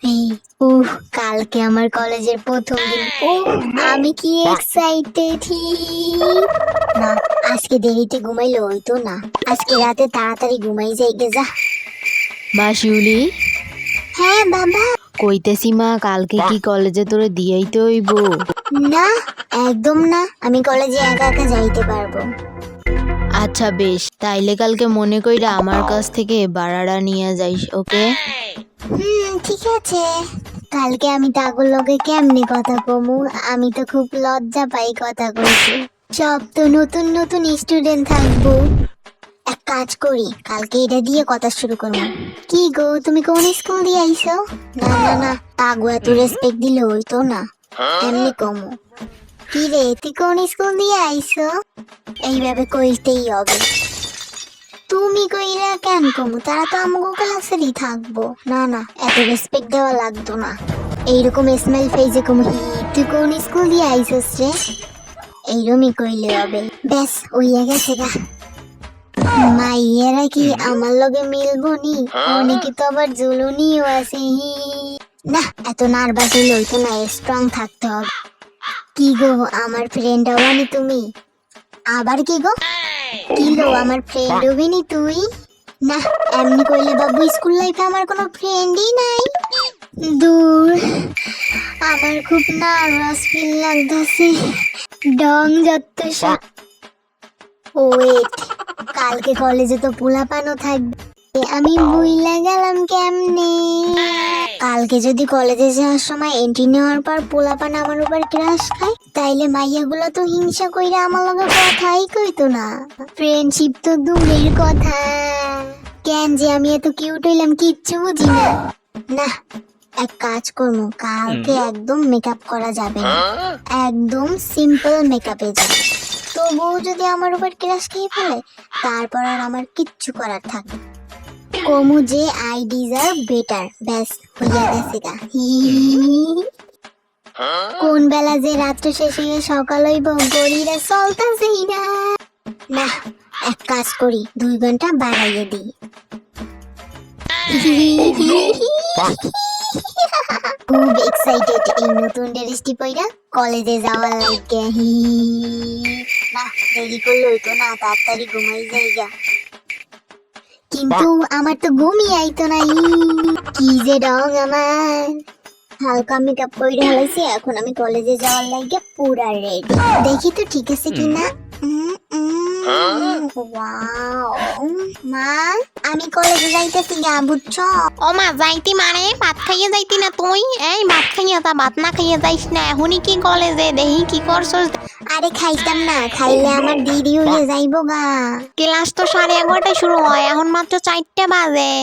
এই কালকে আমার কলেজের প্রথম দিন। আমি কি এক্সাইটেড! না, আজকে দেরিতে ঘুমাইলে হইতো না। আজকে রাতে তাড়াতাড়ি ঘুমাই যাই গে যা। মা শিউলি, হ্যাঁ বাবা। কইতেছি মা, কালকে কি কলেজে তোরে দিয়াইতে হইব? না, একদম না, আমি কলেজে একা একা যাইতে পারবো। আচ্ছা বেশ, তাইলে কালকে মনে কইরা আমার কাছ থেকে বাড়াটা নিয়ে যাইস, ওকে? ঠিক আছে। কালকে আমি তাগুর লগে কেমনে কথা কমু? আমি তো খুব লজ্জা পাই কথা কইতে। সব তো নতুন নতুন স্টুডেন্ট থাকবো। এক কাজ করি, কালকে এটা দিয়ে কথা শুরু করবো। কি গো, তুমি কোন স্কুল দিয়ে আইছো? না না না, তাগু এত রেসপেক্ট দিলে হইতো না, এমনি কমু। কি রে, তুই কোন স্কুল দিয়ে আইছো? এইভাবে কইতেই হবে। তুমি কইরা কেন কমু? তারা তো আমাকে ক্লাসেরই থাকবো। না না, এত রেসপেক্ট দেওয়া লাগতো না। এইরকম স্মাইল ফেজে কমু, তুই কোন স্কুল দিয়ে আইছস রে? এইরকমই কইলে হবে। ব্যাস, ওইয়া গেছে গা। মাইয়েরা কি আমার লগে মিলবো নি? অনেকে তো আবার জুলুনিও আছে। না, এত নার্ভাস হইলে হইতো না, স্ট্রং থাকতে হবে। কি গো, আমার ফ্রেন্ড হবানি তুমি? আবার কি গো? কি লো, আমার ফ্রেন্ড হবি নি তুই? না, এমনি কইলে বাবু, স্কুল লাইফে আমার কোনো ফ্রেন্ডই নাই। দূর, আমার খুব নার্ভাস ফিল লাগতাছে। ডং যত সব। ওয়েট, কালকে কলেজে তো পোলাপানও থাকবে, আমি ভুইলা গেলাম কেমনে? কালকে যদি কলেজে যাওয়ার সময় এন্ট্রি নেওয়ার পর পোলাপান আমার উপর ক্রাশ খায়, তাইলে মাইয়াগুলো তো হিংসা কইরা আমার লগে কথাই কইতো না। ফ্রেন্ডশিপ তো দূরের কথা, কেন যে আমি এত কিউট হইলাম কিচ্ছু বুঝি না। না, এক কাজ করবো, কালকে একদম মেকআপ করা যাবে না, একদম সিম্পল মেকআপে যাবে। তবুও যদি আমার উপর ক্রাশ খেয়ে ফেলে, তারপর আর আমার কিচ্ছু করার থাকে কমু যে আই ডিজার্ভ বেটার। ব্যাস, হইয়া গেছে গা। কোন বেলা যে রাত্র শেষে সকাল হইব, গড়িরা চলতাছেই না। না, এক কাজ করি, 2 ঘন্টা বাড়াইয়ে দিই। খুব এক্সাইটেড এই নতুন ড্রেসটি পইরা কলেজে যাওয়ার লাগে। না, দেরি করলে হইতো না, তাড়াতাড়ি ঘুমাই যাইগা। কিন্তু আমার তো ঘুমই আইতো না। কি যে রং আমার! হালকা মেকআপ কইরা হলাইছি, এখন আমি কলেজে যাওয়ার লাগে পুরা রেডি। দেখি তো ঠিক আছে কিনা। ওয়াও! মা, আমি কলেজে যাইতেছি গা, বুঝছো? ও মা, যাইতি মানে ভাত খাইয়ে যাইতি না তুই? এই ভাত খাইয়ে যা, ভাত না খাইয়ে যাইস না। এখনই কি কলেজে দেখি কি করছস? আরে খাইতাম না, খাইলে আমার দেরি হয়ে যাইবো গা। ক্লাস তো 11:30টায় শুরু হয়, এখন মাত্র 4টা বাজে।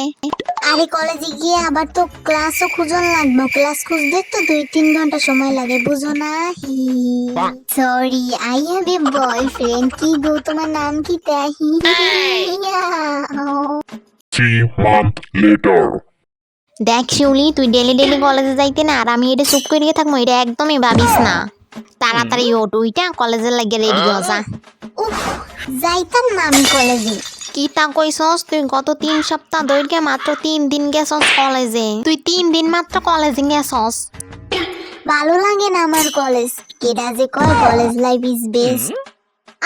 আরে কলেজে গিয়ে আবার তো ক্লাসও খুঁজন লাগবে, ক্লাস খুঁজতে তো 2-3 ঘন্টা সময় লাগে, বুঝো না? Sorry, I have a boyfriend. কি গো, তোমার নাম কি? 3 months later. দেখ শিউলি, তুই ডেলি ডেলি কলেজে যাইতে না, আর আমি এটা চুপ করে থাকবো, এটা একদমই ভাবিস না। তাড়াতাড়ি ওঠ, উইটা কলেজের লাগে রেডি হ যা। উফ, যাইতাম না আমি কলেজে। কি তা কইছস? তুই গত 3 সপ্তাহ ধরে মাত্র 3 দিন গেছস কলেজে। তুই 3 দিন মাত্র কলেজে গেছস। ভালো লাগে না আমার কলেজ। কেডা যে কয় কলেজ লাইফ ইজ বেস্ট,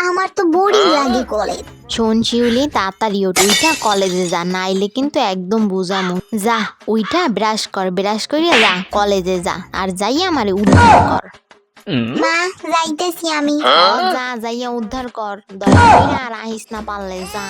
আমার তো বোরিং লাগে কলেজ। শোন শিউলি, তাড়াতাড়ি ওঠ, উইটা কলেজে যা, নাইলে কিন্তু একদম বুঝামু। যা, উইটা ব্রাশ কর, ব্রাশ করিয়া যা কলেজে যা, আর যাইয়া আমারে উদ্ধার কর। মা, যাইতেছি আমি। যা, যাইয়া উদ্ধার কর, দয়া কইরা আর আহিস না পারলে যা।